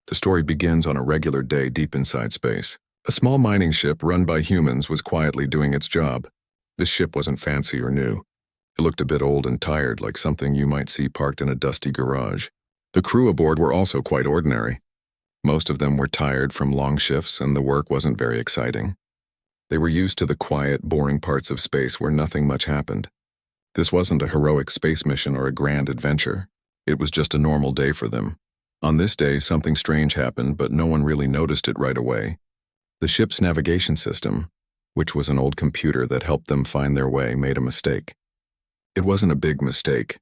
The story begins on a regular day deep inside space. A small mining ship run by humans was quietly doing its job. This ship wasn't fancy or new. It looked a bit old and tired, like something you might see parked in a dusty garage. The crew aboard were also quite ordinary. Most of them were tired from long shifts, and the work wasn't very exciting. They were used to the quiet, boring parts of space where nothing much happened. This wasn't a heroic space mission or a grand adventure. It was just a normal day for them. On this day, something strange happened, but no one really noticed it right away. The ship's navigation system, which was an old computer that helped them find their way, made a mistake. It wasn't a big mistake,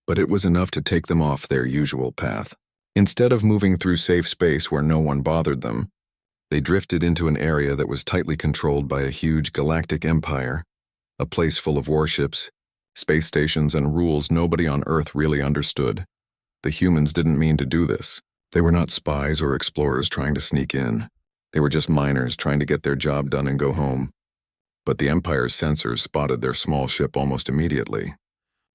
but it was enough to take them off their usual path. Instead of moving through safe space where no one bothered them, they drifted into an area that was tightly controlled by a huge galactic empire, a place full of warships, space stations, and rules nobody on Earth really understood. The humans didn't mean to do this. They were not spies or explorers trying to sneak in. They were just miners trying to get their job done and go home. But the Empire's sensors spotted their small ship almost immediately.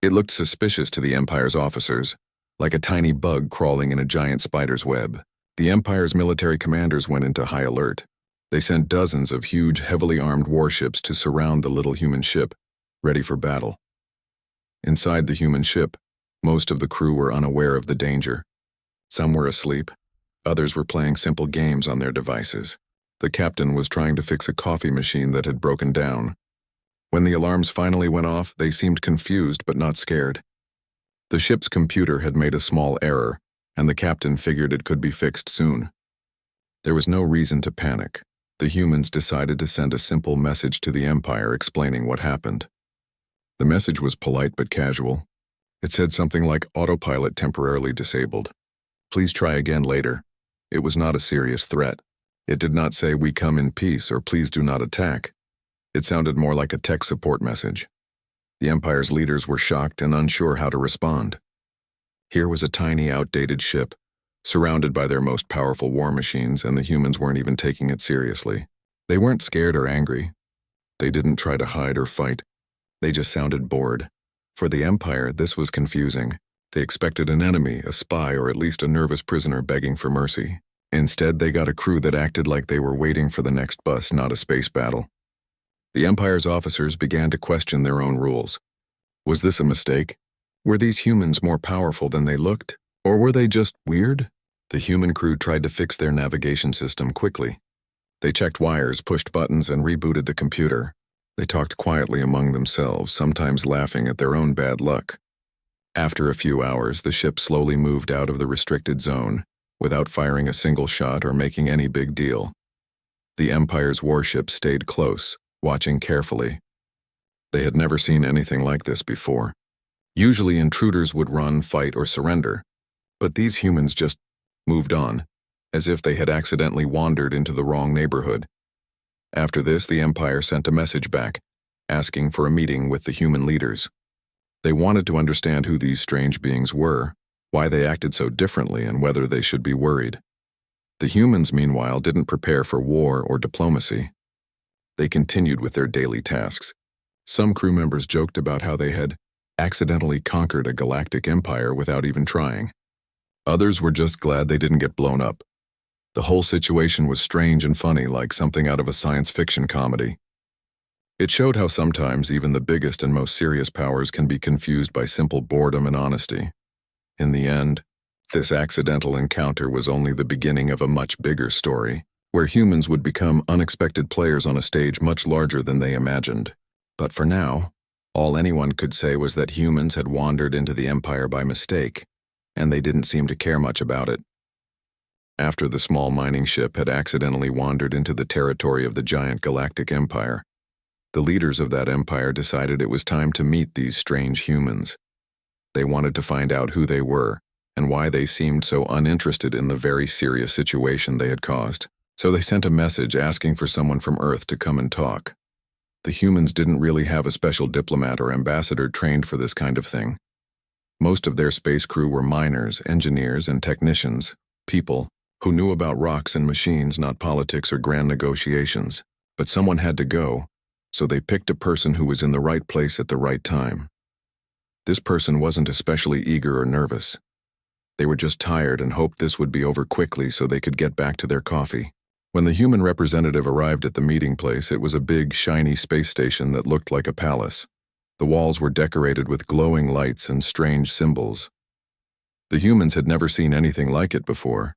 It looked suspicious to the Empire's officers, like a tiny bug crawling in a giant spider's web. The Empire's military commanders went into high alert. They sent dozens of huge, heavily armed warships to surround the little human ship, ready for battle. Inside the human ship, most of the crew were unaware of the danger. Some were asleep. Others were playing simple games on their devices. The captain was trying to fix a coffee machine that had broken down. When the alarms finally went off, they seemed confused but not scared. The ship's computer had made a small error, and the captain figured it could be fixed soon. There was no reason to panic. The humans decided to send a simple message to the Empire explaining what happened. The message was polite but casual. It said something like autopilot temporarily disabled. Please try again later. It was not a serious threat. It did not say we come in peace or please do not attack. It sounded more like a tech support message. The Empire's leaders were shocked and unsure how to respond. Here was a tiny, outdated ship, surrounded by their most powerful war machines, and the humans weren't even taking it seriously. They weren't scared or angry. They didn't try to hide or fight. They just sounded bored. For the Empire, this was confusing. They expected an enemy, a spy, or at least a nervous prisoner begging for mercy. Instead, they got a crew that acted like they were waiting for the next bus, not a space battle. The Empire's officers began to question their own rules. Was this a mistake? Were these humans more powerful than they looked? Or were they just weird? The human crew tried to fix their navigation system quickly. They checked wires, pushed buttons, and rebooted the computer. They talked quietly among themselves, sometimes laughing at their own bad luck. After a few hours, the ship slowly moved out of the restricted zone, without firing a single shot or making any big deal. The Empire's warships stayed close, watching carefully. They had never seen anything like this before. Usually intruders would run, fight, or surrender, but these humans just moved on, as if they had accidentally wandered into the wrong neighborhood. After this, the Empire sent a message back, asking for a meeting with the human leaders. They wanted to understand who these strange beings were, why they acted so differently, and whether they should be worried. The humans, meanwhile, didn't prepare for war or diplomacy. They continued with their daily tasks. Some crew members joked about how they had accidentally conquered a galactic empire without even trying. Others were just glad they didn't get blown up. The whole situation was strange and funny, like something out of a science fiction comedy. It showed how sometimes even the biggest and most serious powers can be confused by simple boredom and honesty. In the end, this accidental encounter was only the beginning of a much bigger story, where humans would become unexpected players on a stage much larger than they imagined. But for now, all anyone could say was that humans had wandered into the Empire by mistake, and they didn't seem to care much about it. After the small mining ship had accidentally wandered into the territory of the giant galactic empire, the leaders of that empire decided it was time to meet these strange humans. They wanted to find out who they were and why they seemed so uninterested in the very serious situation they had caused. So they sent a message asking for someone from Earth to come and talk. The humans didn't really have a special diplomat or ambassador trained for this kind of thing. Most of their space crew were miners, engineers, and technicians, people who knew about rocks and machines, not politics or grand negotiations. But someone had to go, so they picked a person who was in the right place at the right time. This person wasn't especially eager or nervous. They were just tired and hoped this would be over quickly so they could get back to their coffee. When the human representative arrived at the meeting place, it was a big, shiny space station that looked like a palace. The walls were decorated with glowing lights and strange symbols. The humans had never seen anything like it before,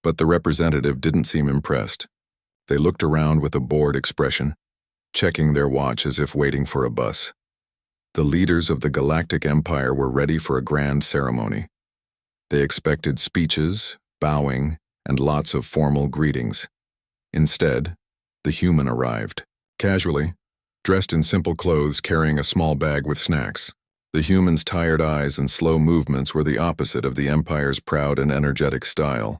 but the representative didn't seem impressed. They looked around with a bored expression, checking their watch as if waiting for a bus. The leaders of the Galactic Empire were ready for a grand ceremony. They expected speeches, bowing, and lots of formal greetings. Instead, the human arrived, casually, dressed in simple clothes, carrying a small bag with snacks. The human's tired eyes and slow movements were the opposite of the Empire's proud and energetic style.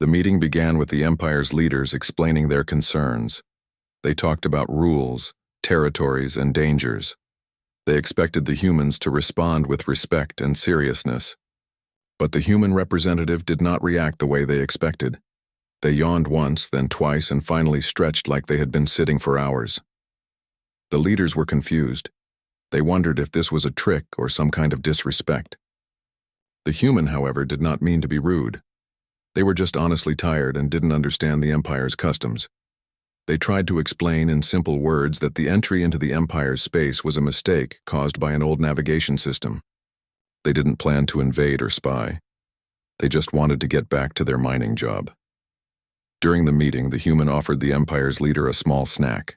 The meeting began with the Empire's leaders explaining their concerns. They talked about rules, territories, and dangers. They expected the humans to respond with respect and seriousness. But the human representative did not react the way they expected. They yawned once, then twice, and finally stretched like they had been sitting for hours. The leaders were confused. They wondered if this was a trick or some kind of disrespect. The human, however, did not mean to be rude. They were just honestly tired and didn't understand the Empire's customs. They tried to explain in simple words that the entry into the Empire's space was a mistake caused by an old navigation system. They didn't plan to invade or spy. They just wanted to get back to their mining job. During the meeting, the human offered the Empire's leader a small snack,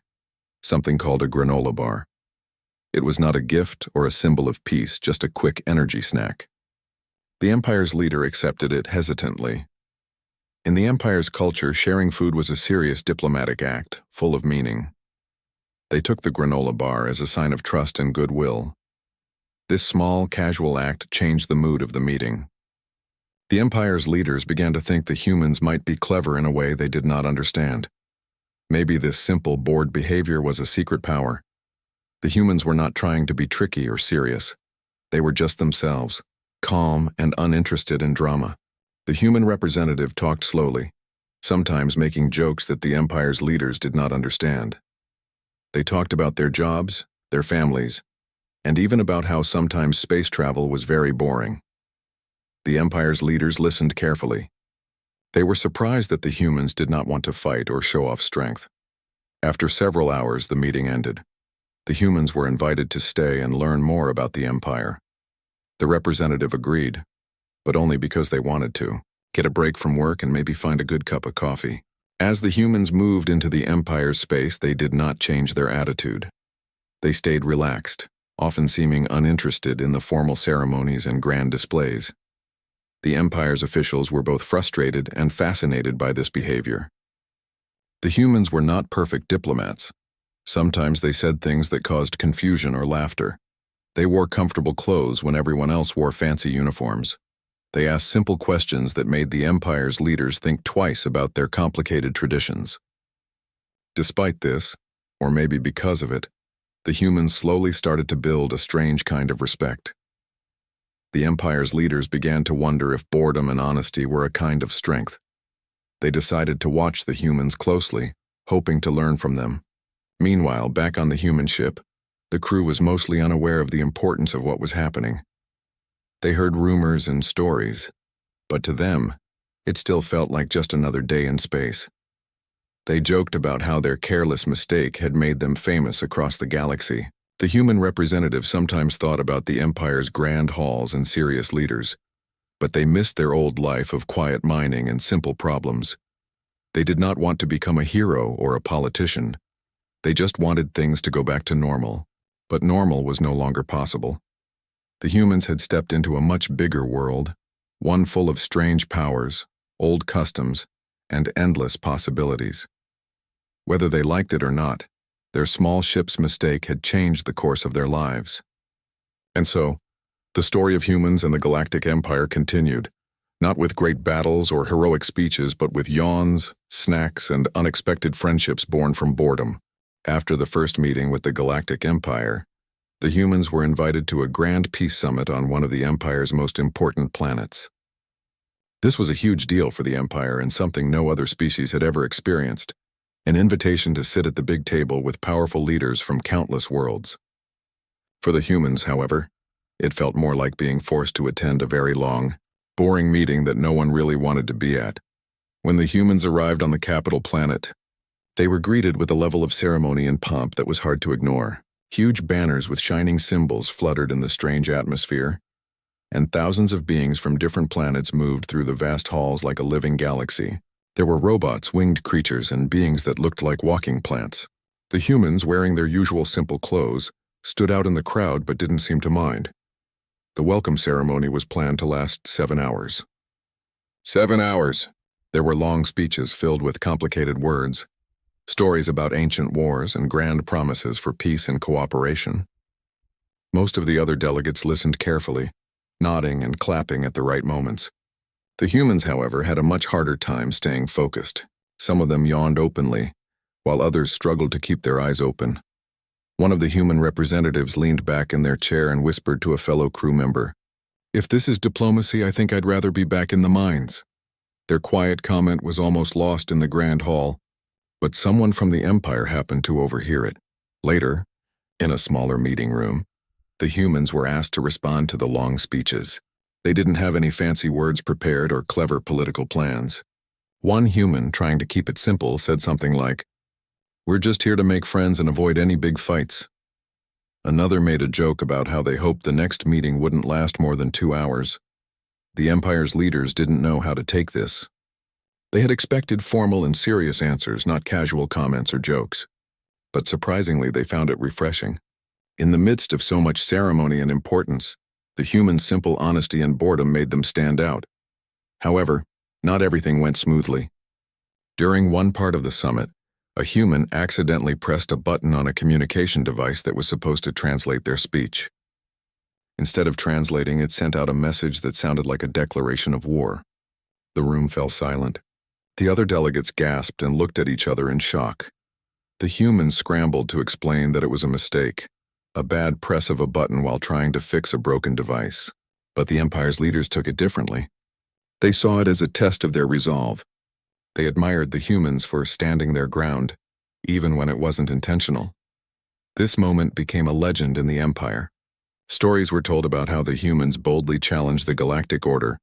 something called a granola bar. It was not a gift or a symbol of peace, just a quick energy snack. The Empire's leader accepted it hesitantly. In the Empire's culture, sharing food was a serious diplomatic act, full of meaning. They took the granola bar as a sign of trust and goodwill. This small, casual act changed the mood of the meeting. The Empire's leaders began to think the humans might be clever in a way they did not understand. Maybe this simple, bored behavior was a secret power. The humans were not trying to be tricky or serious. They were just themselves, calm and uninterested in drama. The human representative talked slowly, sometimes making jokes that the Empire's leaders did not understand. They talked about their jobs, their families, and even about how sometimes space travel was very boring. The Empire's leaders listened carefully. They were surprised that the humans did not want to fight or show off strength. After several hours, the meeting ended. The humans were invited to stay and learn more about the Empire. The representative agreed, but only because they wanted to. Get a break from work and maybe find a good cup of coffee. As the humans moved into the Empire's space, they did not change their attitude. They stayed relaxed, often seeming uninterested in the formal ceremonies and grand displays. The Empire's officials were both frustrated and fascinated by this behavior. The humans were not perfect diplomats. Sometimes they said things that caused confusion or laughter. They wore comfortable clothes when everyone else wore fancy uniforms. They asked simple questions that made the Empire's leaders think twice about their complicated traditions. Despite this, or maybe because of it, the humans slowly started to build a strange kind of respect. The Empire's leaders began to wonder if boredom and honesty were a kind of strength. They decided to watch the humans closely, hoping to learn from them. Meanwhile, back on the human ship, the crew was mostly unaware of the importance of what was happening. They heard rumors and stories, but to them, it still felt like just another day in space. They joked about how their careless mistake had made them famous across the galaxy. The human representative sometimes thought about the Empire's grand halls and serious leaders, but they missed their old life of quiet mining and simple problems. They did not want to become a hero or a politician. They just wanted things to go back to normal, but normal was no longer possible. The humans had stepped into a much bigger world, one full of strange powers, old customs, and endless possibilities. Whether they liked it or not, their small ship's mistake had changed the course of their lives. And so, the story of humans and the Galactic Empire continued, not with great battles or heroic speeches, but with yawns, snacks, and unexpected friendships born from boredom. After the first meeting with the Galactic Empire, the humans were invited to a grand peace summit on one of the Empire's most important planets. This was a huge deal for the Empire and something no other species had ever experienced, an invitation to sit at the big table with powerful leaders from countless worlds. For the humans, however, it felt more like being forced to attend a very long, boring meeting that no one really wanted to be at. When the humans arrived on the capital planet, they were greeted with a level of ceremony and pomp that was hard to ignore. Huge banners with shining symbols fluttered in the strange atmosphere, and thousands of beings from different planets moved through the vast halls like a living galaxy. There were robots, winged creatures, and beings that looked like walking plants. The humans, wearing their usual simple clothes, stood out in the crowd but didn't seem to mind. The welcome ceremony was planned to last 7 hours. 7 hours! There were long speeches filled with complicated words, stories about ancient wars and grand promises for peace and cooperation. Most of the other delegates listened carefully, nodding and clapping at the right moments. The humans, however, had a much harder time staying focused. Some of them yawned openly, while others struggled to keep their eyes open. One of the human representatives leaned back in their chair and whispered to a fellow crew member, "If this is diplomacy, I think I'd rather be back in the mines." Their quiet comment was almost lost in the grand hall, but someone from the Empire happened to overhear it. Later, in a smaller meeting room, the humans were asked to respond to the long speeches. They didn't have any fancy words prepared or clever political plans. One human, trying to keep it simple, said something like, "We're just here to make friends and avoid any big fights." Another made a joke about how they hoped the next meeting wouldn't last more than 2 hours. The Empire's leaders didn't know how to take this. They had expected formal and serious answers, not casual comments or jokes. But surprisingly, they found it refreshing. In the midst of so much ceremony and importance, the humans' simple honesty and boredom made them stand out. However, not everything went smoothly. During one part of the summit, a human accidentally pressed a button on a communication device that was supposed to translate their speech. Instead of translating, it sent out a message that sounded like a declaration of war. The room fell silent. The other delegates gasped and looked at each other in shock. The humans scrambled to explain that it was a mistake, a bad press of a button while trying to fix a broken device. But the Empire's leaders took it differently. They saw it as a test of their resolve. They admired the humans for standing their ground, even when it wasn't intentional. This moment became a legend in the Empire. Stories were told about how the humans boldly challenged the Galactic Order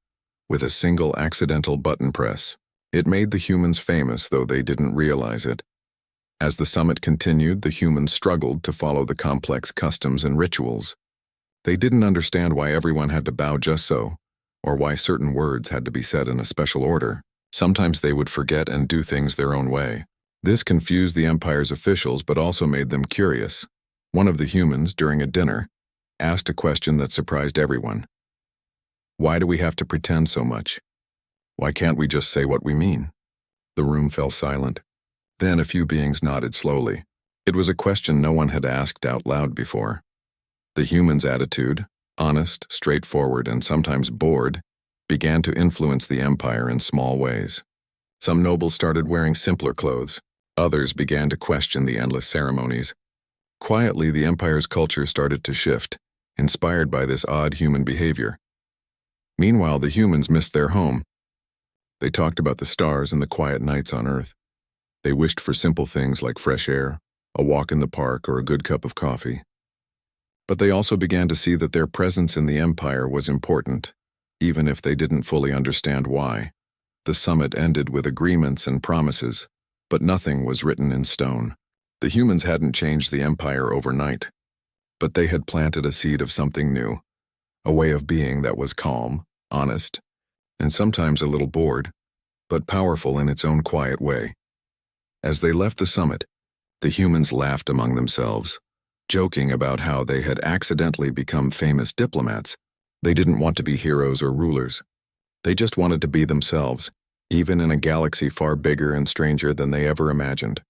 with a single accidental button press. It made the humans famous, though they didn't realize it. As the summit continued, the humans struggled to follow the complex customs and rituals. They didn't understand why everyone had to bow just so, or why certain words had to be said in a special order. Sometimes they would forget and do things their own way. This confused the Empire's officials but also made them curious. One of the humans, during a dinner, asked a question that surprised everyone. "Why do we have to pretend so much? Why can't we just say what we mean?" The room fell silent. Then a few beings nodded slowly. It was a question no one had asked out loud before. The humans' attitude, honest, straightforward, and sometimes bored, began to influence the Empire in small ways. Some nobles started wearing simpler clothes. Others began to question the endless ceremonies. Quietly, the Empire's culture started to shift, inspired by this odd human behavior. Meanwhile, the humans missed their home. They talked about the stars and the quiet nights on Earth. They wished for simple things like fresh air, a walk in the park, or a good cup of coffee. But they also began to see that their presence in the Empire was important, even if they didn't fully understand why. The summit ended with agreements and promises, but nothing was written in stone. The humans hadn't changed the Empire overnight, but they had planted a seed of something new, a way of being that was calm, honest, and sometimes a little bored, but powerful in its own quiet way. As they left the summit, the humans laughed among themselves, joking about how they had accidentally become famous diplomats. They didn't want to be heroes or rulers. They just wanted to be themselves, even in a galaxy far bigger and stranger than they ever imagined.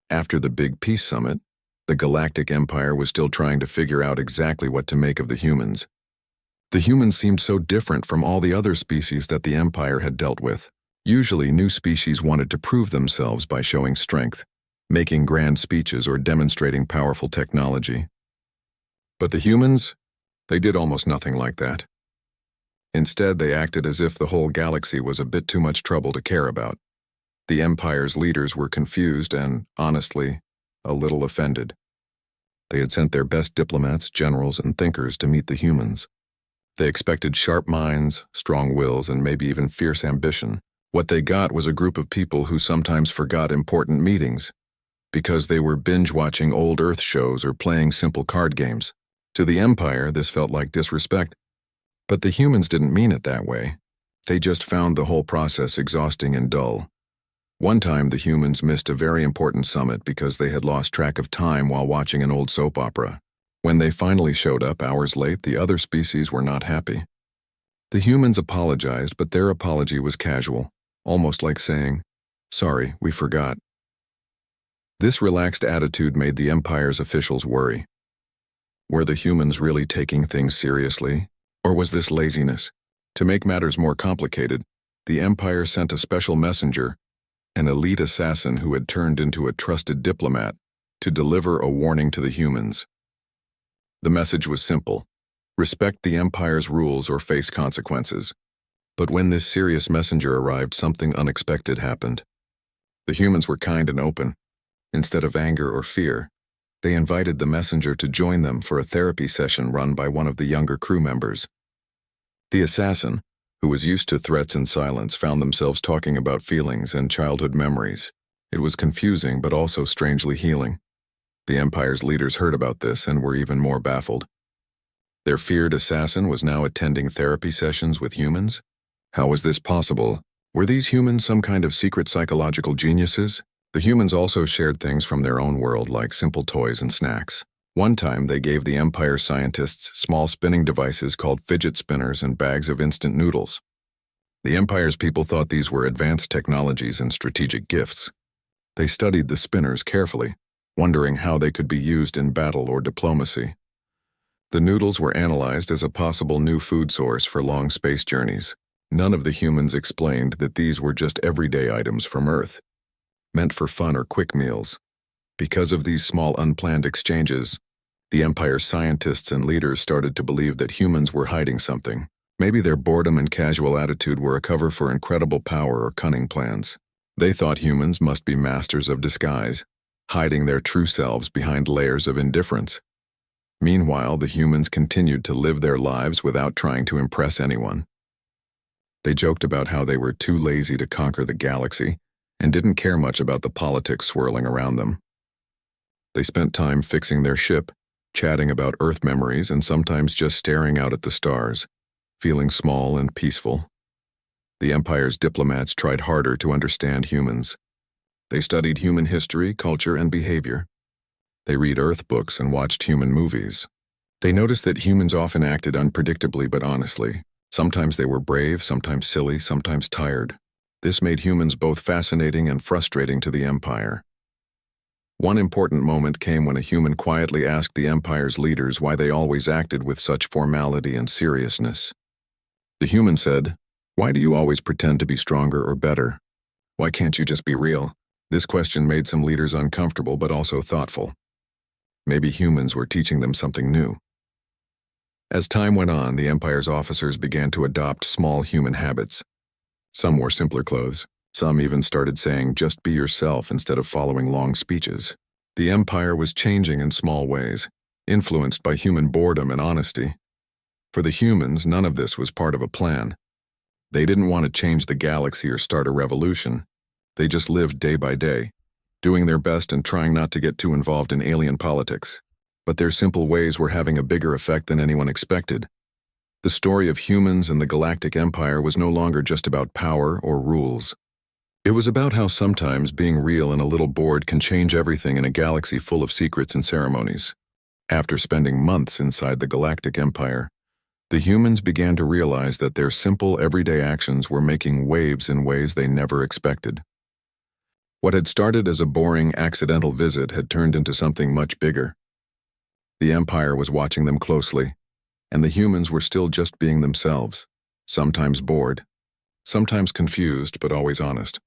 After the Big Peace Summit, the Galactic Empire was still trying to figure out exactly what to make of the humans. The humans seemed so different from all the other species that the Empire had dealt with. Usually, new species wanted to prove themselves by showing strength, making grand speeches, or demonstrating powerful technology. But the humans, they did almost nothing like that. Instead, they acted as if the whole galaxy was a bit too much trouble to care about. The Empire's leaders were confused and, honestly, a little offended. They had sent their best diplomats, generals, and thinkers to meet the humans. They expected sharp minds, strong wills, and maybe even fierce ambition. What they got was a group of people who sometimes forgot important meetings because they were binge-watching old Earth shows or playing simple card games. To the Empire, this felt like disrespect. But the humans didn't mean it that way. They just found the whole process exhausting and dull. One time, the humans missed a very important summit because they had lost track of time while watching an old soap opera. When they finally showed up hours late, the other species were not happy. The humans apologized, but their apology was casual, almost like saying, "Sorry, we forgot." This relaxed attitude made the Empire's officials worry. Were the humans really taking things seriously, or was this laziness? To make matters more complicated, the Empire sent a special messenger, an elite assassin who had turned into a trusted diplomat, to deliver a warning to the humans. The message was simple: respect the Empire's rules or face consequences. But when this serious messenger arrived, something unexpected happened. The humans were kind and open. Instead of anger or fear, they invited the messenger to join them for a therapy session run by one of the younger crew members. The assassin, who was used to threats and silence, found themselves talking about feelings and childhood memories. It was confusing but also strangely healing. The Empire's leaders heard about this and were even more baffled. Their feared assassin was now attending therapy sessions with humans? How was this possible? Were these humans some kind of secret psychological geniuses? The humans also shared things from their own world, like simple toys and snacks. One time, they gave the Empire scientists small spinning devices called fidget spinners and bags of instant noodles. The Empire's people thought these were advanced technologies and strategic gifts. They studied the spinners carefully, wondering how they could be used in battle or diplomacy. The noodles were analyzed as a possible new food source for long space journeys. None of the humans explained that these were just everyday items from Earth, meant for fun or quick meals. Because of these small unplanned exchanges, the Empire's scientists and leaders started to believe that humans were hiding something. Maybe their boredom and casual attitude were a cover for incredible power or cunning plans. They thought humans must be masters of disguise, hiding their true selves behind layers of indifference. Meanwhile, the humans continued to live their lives without trying to impress anyone. They joked about how they were too lazy to conquer the galaxy and didn't care much about the politics swirling around them. They spent time fixing their ship, chatting about Earth memories, and sometimes just staring out at the stars, feeling small and peaceful. The Empire's diplomats tried harder to understand humans. They studied human history, culture, and behavior. They read Earth books and watched human movies. They noticed that humans often acted unpredictably but honestly. Sometimes they were brave, sometimes silly, sometimes tired. This made humans both fascinating and frustrating to the Empire. One important moment came when a human quietly asked the Empire's leaders why they always acted with such formality and seriousness. The human said, "Why do you always pretend to be stronger or better? Why can't you just be real?" This question made some leaders uncomfortable but also thoughtful. Maybe humans were teaching them something new. As time went on, the Empire's officers began to adopt small human habits. Some wore simpler clothes. Some even started saying, "Just be yourself," instead of following long speeches. The Empire was changing in small ways, influenced by human boredom and honesty. For the humans, none of this was part of a plan. They didn't want to change the galaxy or start a revolution. They just lived day by day, doing their best and trying not to get too involved in alien politics. But their simple ways were having a bigger effect than anyone expected. The story of humans and the Galactic Empire was no longer just about power or rules. It was about how sometimes being real and a little bored can change everything in a galaxy full of secrets and ceremonies. After spending months inside the Galactic Empire, the humans began to realize that their simple, everyday actions were making waves in ways they never expected. What had started as a boring, accidental visit had turned into something much bigger. The Empire was watching them closely, and the humans were still just being themselves, sometimes bored, sometimes confused, but always honest.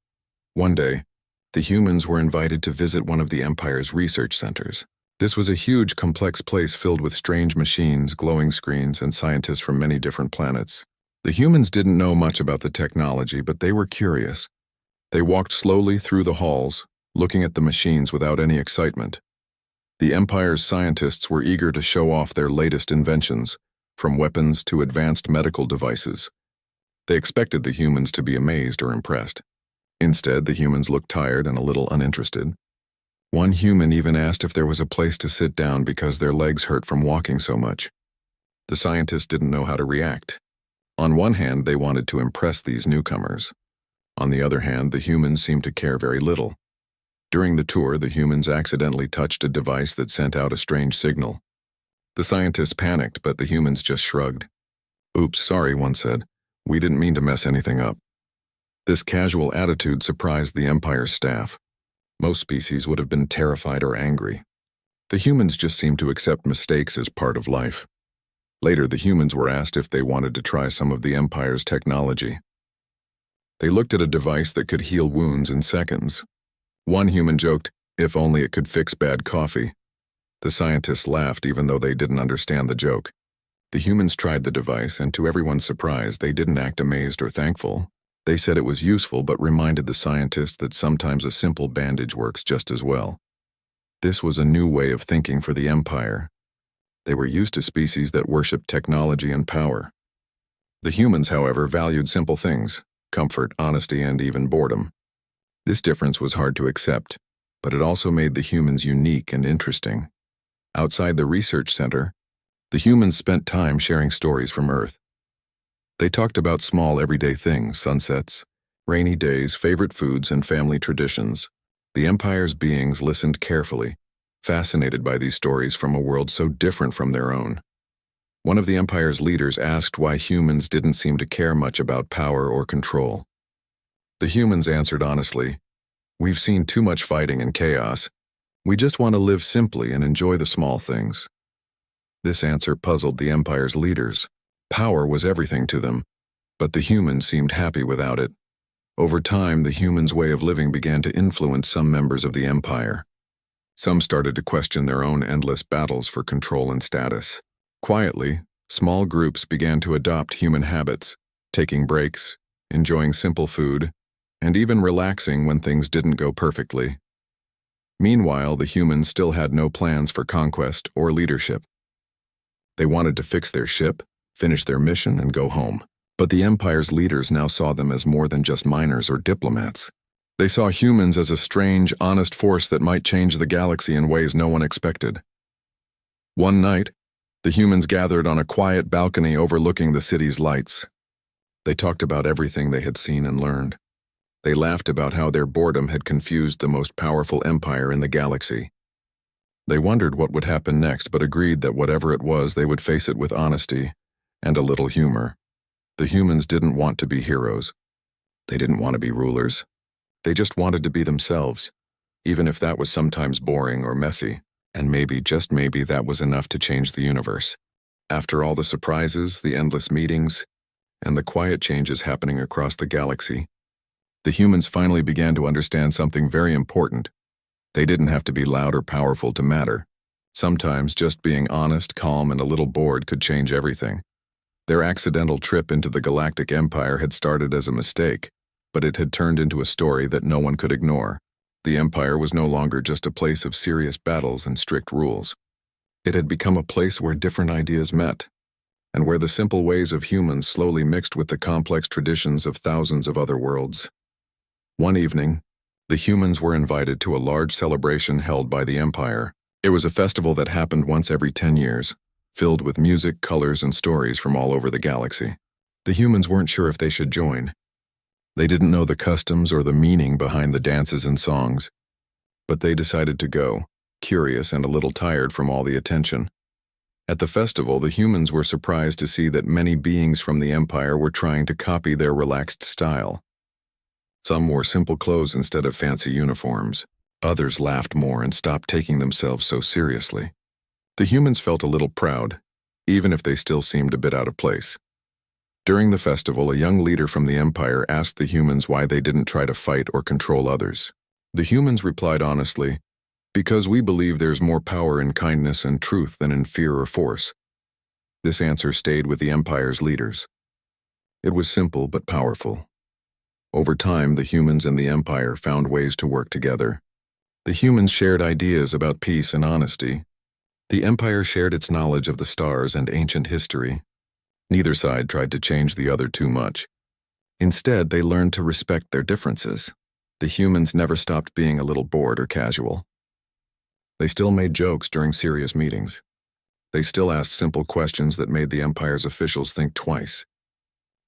One day, the humans were invited to visit one of the Empire's research centers. This was a huge, complex place filled with strange machines, glowing screens, and scientists from many different planets. The humans didn't know much about the technology, but they were curious. They walked slowly through the halls, looking at the machines without any excitement. The Empire's scientists were eager to show off their latest inventions, from weapons to advanced medical devices. They expected the humans to be amazed or impressed. Instead, the humans looked tired and a little uninterested. One human even asked if there was a place to sit down because their legs hurt from walking so much. The scientists didn't know how to react. On one hand, they wanted to impress these newcomers. On the other hand, the humans seemed to care very little. During the tour, the humans accidentally touched a device that sent out a strange signal. The scientists panicked, but the humans just shrugged. "Oops, sorry," one said. "We didn't mean to mess anything up." This casual attitude surprised the Empire's staff. Most species would have been terrified or angry. The humans just seemed to accept mistakes as part of life. Later, the humans were asked if they wanted to try some of the Empire's technology. They looked at a device that could heal wounds in seconds. One human joked, "If only it could fix bad coffee." The scientists laughed even though they didn't understand the joke. The humans tried the device, and to everyone's surprise, they didn't act amazed or thankful. They said it was useful but reminded the scientists that sometimes a simple bandage works just as well. This was a new way of thinking for the Empire. They were used to species that worshipped technology and power. The humans, however, valued simple things: comfort, honesty, and even boredom. This difference was hard to accept, but it also made the humans unique and interesting. Outside the research center, the humans spent time sharing stories from Earth. They talked about small everyday things: sunsets, rainy days, favorite foods, and family traditions. The Empire's beings listened carefully, fascinated by these stories from a world so different from their own. One of the Empire's leaders asked why humans didn't seem to care much about power or control. The humans answered honestly, "We've seen too much fighting and chaos. We just want to live simply and enjoy the small things." This answer puzzled the Empire's leaders. Power was everything to them, but the humans seemed happy without it. Over time, the humans' way of living began to influence some members of the Empire. Some started to question their own endless battles for control and status. Quietly, small groups began to adopt human habits, taking breaks, enjoying simple food, and even relaxing when things didn't go perfectly. Meanwhile, the humans still had no plans for conquest or leadership. They wanted to fix their ship, finish their mission, and go home. But the Empire's leaders now saw them as more than just miners or diplomats. They saw humans as a strange, honest force that might change the galaxy in ways no one expected. One night, the humans gathered on a quiet balcony overlooking the city's lights. They talked about everything they had seen and learned. They laughed about how their boredom had confused the most powerful empire in the galaxy. They wondered what would happen next, but agreed that whatever it was, they would face it with honesty and a little humor. The humans didn't want to be heroes. They didn't want to be rulers. They just wanted to be themselves, even if that was sometimes boring or messy, and maybe, just maybe, that was enough to change the universe. After all the surprises, the endless meetings, and the quiet changes happening across the galaxy, the humans finally began to understand something very important. They didn't have to be loud or powerful to matter. Sometimes just being honest, calm, and a little bored could change everything. Their accidental trip into the Galactic Empire had started as a mistake, but it had turned into a story that no one could ignore. The Empire was no longer just a place of serious battles and strict rules. It had become a place where different ideas met, and where the simple ways of humans slowly mixed with the complex traditions of thousands of other worlds. One evening, the humans were invited to a large celebration held by the Empire. It was a festival that happened once every 10 years, filled with music, colors, and stories from all over the galaxy. The humans weren't sure if they should join. They didn't know the customs or the meaning behind the dances and songs, but they decided to go, curious and a little tired from all the attention. At the festival, the humans were surprised to see that many beings from the Empire were trying to copy their relaxed style. Some wore simple clothes instead of fancy uniforms. Others laughed more and stopped taking themselves so seriously. The humans felt a little proud, even if they still seemed a bit out of place. During the festival, a young leader from the Empire asked the humans why they didn't try to fight or control others. The humans replied honestly, "Because we believe there's more power in kindness and truth than in fear or force." This answer stayed with the Empire's leaders. It was simple but powerful. Over time, the humans and the Empire found ways to work together. The humans shared ideas about peace and honesty. The Empire shared its knowledge of the stars and ancient history, Neither side tried to change the other too much. Instead, they learned to respect their differences. The humans never stopped being a little bored or casual. They still made jokes during serious meetings. They still asked simple questions that made the Empire's officials think twice.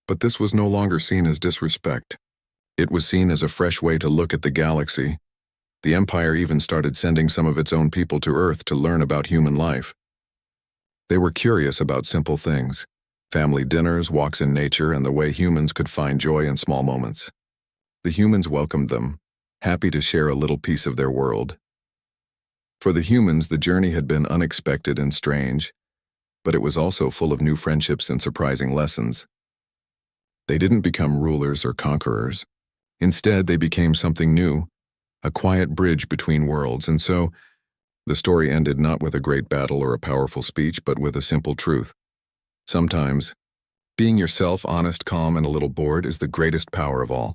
But this was no longer seen as disrespect. It was seen as a fresh way to look at the galaxy. The Empire even started sending some of its own people to Earth to learn about human life. They were curious about simple things: family dinners, walks in nature, and the way humans could find joy in small moments. The humans welcomed them, happy to share a little piece of their world. For the humans, the journey had been unexpected and strange, but it was also full of new friendships and surprising lessons. They didn't become rulers or conquerors. Instead, they became something new, a quiet bridge between worlds, and so the story ended not with a great battle or a powerful speech, but with a simple truth. Sometimes, being yourself, honest, calm, and a little bored is the greatest power of all.